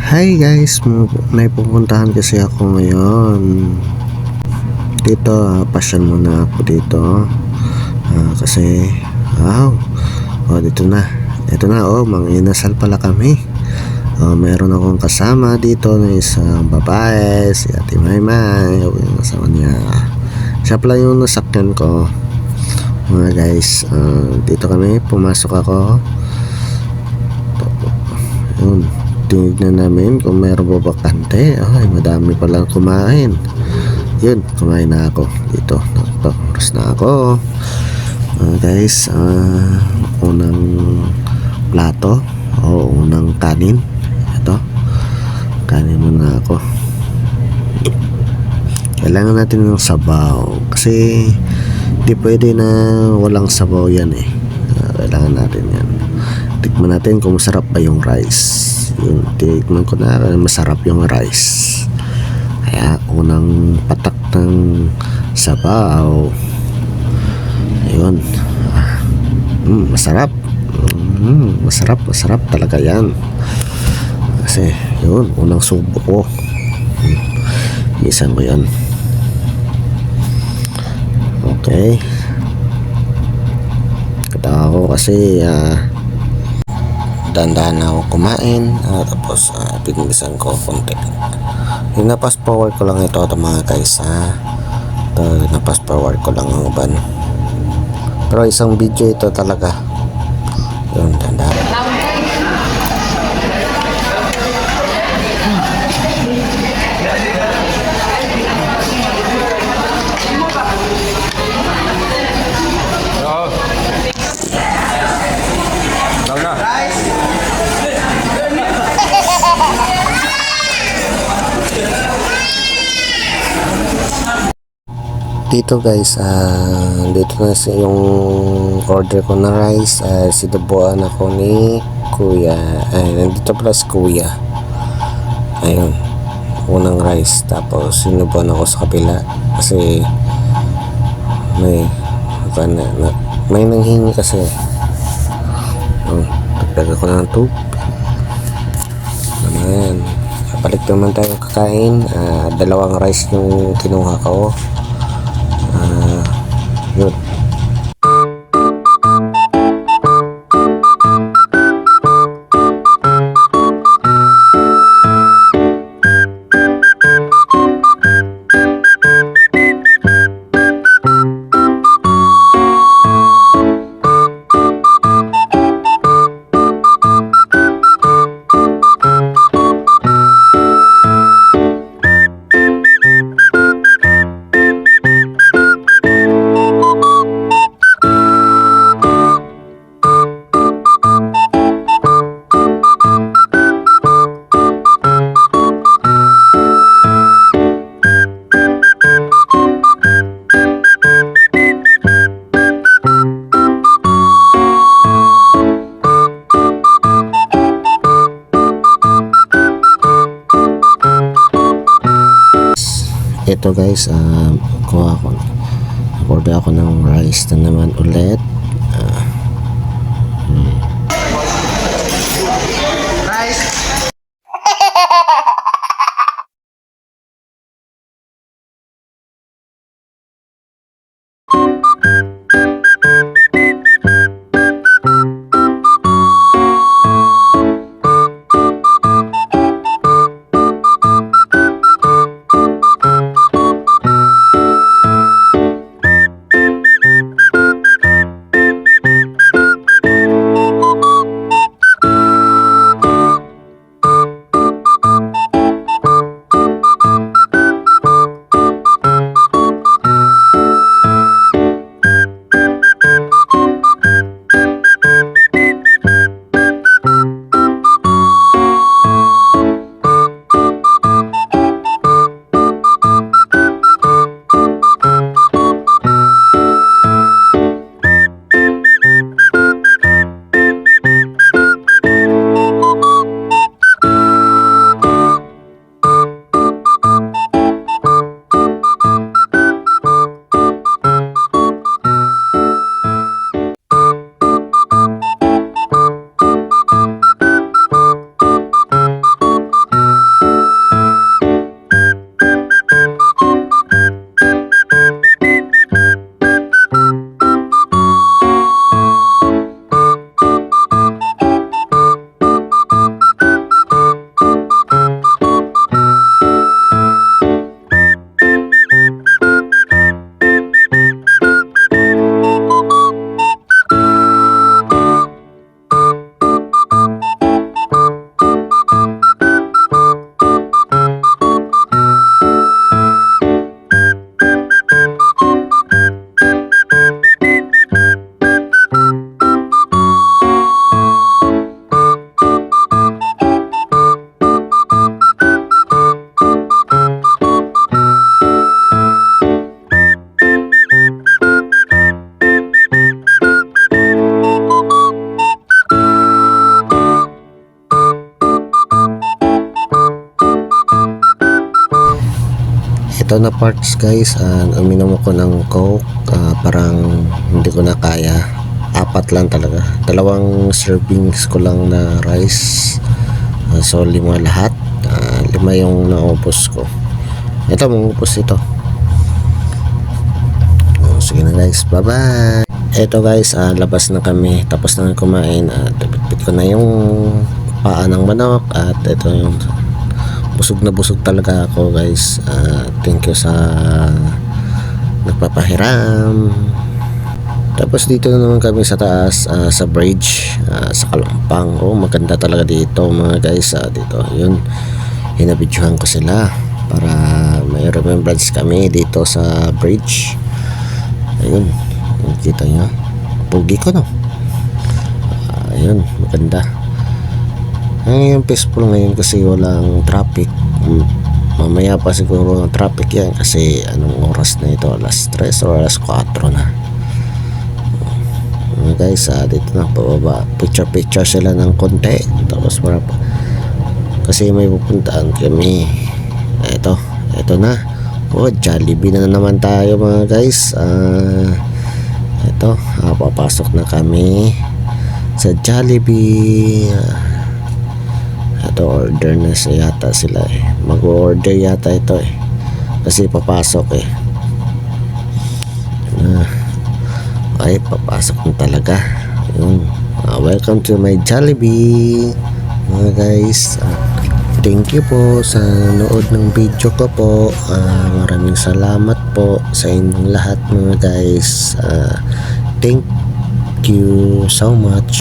Hi guys, may pupuntahan kasi ako ngayon dito. Pasyon muna ako dito kasi dito na, manginasal pala kami. Meron akong kasama dito na isang babae, si Ate Maymay. Yung kasama niya, siya pala yung nasakyan ko mga guys. Dito kami, pumasok ako. Yun, tinignan namin kung mayroon ba bakante. Ay, madami palang kumain. Yun, kumain na ako dito. Oras na ako guys. Unang plato o unang kanin. Ito, kanin muna ako. Kailangan natin ng sabaw kasi di pwede na walang sabaw yan eh. Kailangan natin yan. Tikman natin kung masarap ba yung rice. Yung tikman ko na masarap yung rice. Kaya unang patak ng sabaw. Ayun. Masarap. Masarap talaga yan. Kasi yun, unang subo ko. Isan ko yan. Okay. Katawa ko kasi dahan-dahan na ako kumain. Tapos pinigisan ko konti. Yung na-fast forward ko lang ito mga guys. Na-fast forward ko lang ang uban. Pero isang video ito talaga. Yung dahan-dahan. Dito guys, dito na yung order ko na rice. Sinubuan ako ni kuya. Nandito pala si kuya. Ayun, unang rice. Tapos sinubuan ako sa kapila kasi may nanghingi kasi. Nagdaga ko ng tube. Ayan, balik naman tayo kakain. Dalawang rice yung kinuha ko. Yun. Ito guys, order ako ng rice na naman ulit. ito na parts guys, uminom ako ng coke, parang hindi ko na kaya, 4 lang talaga, 2 servings ko lang na rice, so 5 lahat, 5 yung naubos ko. Ito mangupos ito. Sige na guys, bye bye. Eto guys, labas na kami, tapos na kumain, bitbit ko na yung paa ng manok, at ito yung busog na busog talaga ako guys. Thank you sa nagpapahiram. Tapos dito na naman kami sa taas, sa bridge, sa Kalumpang. Maganda talaga dito mga guys. Dito yun, hinabidyohan ko sila para may remembrance kami dito sa bridge. Ayun, kita nyo, pugi ko no. Ayun, maganda. Ngayon peaceful ngayon kasi walang traffic. Mamaya pa siguro ang traffic yan kasi anong oras na ito, alas 3 or alas 4 na. Guys, dito na pababa, picture sila ng konti, tapos para pa kasi may pupuntaan kami. Ito na. Jollibee na naman tayo mga guys. Ito, papasok na kami sa Jollibee. Ito, order na yata sila mag-order yata ito kasi papasok ay papasok na talaga. Yun. Welcome to my Jollibee mga guys. Thank you po sa nood ng video ko po. Maraming salamat po sa inyong lahat mga guys. Thank you so much.